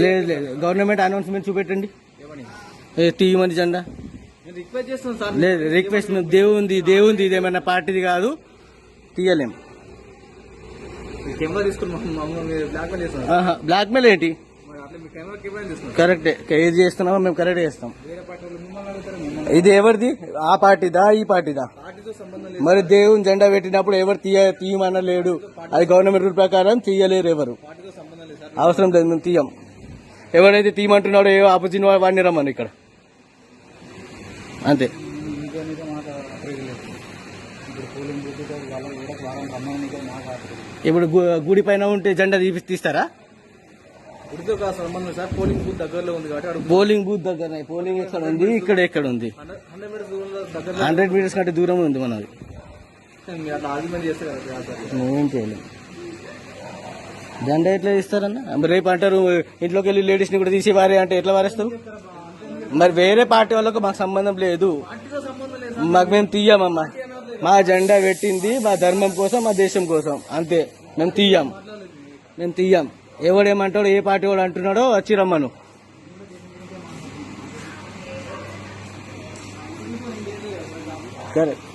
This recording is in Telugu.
లేదు లేదు, గవర్నమెంట్ అనౌన్స్మెంట్ చూపెట్టండి, తీయమని జెండా. రిక్వెస్ట్ చేస్తున్నాం సార్. లేదు రిక్వెస్ట్, మేము దేవుంది ఇదేమన్నా పార్టీది కాదు, తీయలేం. కెమెరా తీసుకున్నాం, బ్లాక్ మెయిల్ ఏంటి? కరెక్టే, ఏది చేస్తున్నామో మేము కరెక్ట్ చేస్తాం. ఇది ఎవరిది? ఆ పార్టీదా ఈ పార్టీదా? మరి దేవుని జెండా పెట్టినప్పుడు ఎవరు తీయమనలేడు, అది గవర్నమెంట్ రూల్ ప్రకారం తీయలేరు ఎవరు, అవసరం లేదు, మేము తీయం. ఎవరైతే తీయమంటున్నాడో ఏ ఆపోజిట్ వాడిని రమ్మని ఇక్కడ, అంతే. ఇప్పుడు గుడి పైన ఉంటే జెండా తీస్తారా? పోలింగ్ బూత్ దగ్గరలో ఉంది కాబట్టి, పోలింగ్ బూత్ దగ్గర, పోలింగ్ ఎక్కడ ఉంది, ఇక్కడ ఎక్కడ ఉంది? 100 మీటర్స్ కంటే దూరం ఉంది మనది. ఏం చేయలేము. జెండా ఎట్లా తీస్తారన్న? రేపు అంటారు ఇంట్లోకి వెళ్ళి లేడీస్ ని కూడా తీసి వారే అంటే ఎట్లా వారేస్తారు? మరి వేరే పార్టీ వాళ్ళకు మాకు సంబంధం లేదు, మాకు మేము తీయమమ్మా. మా జెండా పెట్టింది మా ధర్మం కోసం, మా దేశం కోసం, అంతే. మేము తీయం. ఎవడేమంటాడో, ఏ పార్టీ వాడు అంటున్నాడో వచ్చి రమ్మను. కరెక్ట్.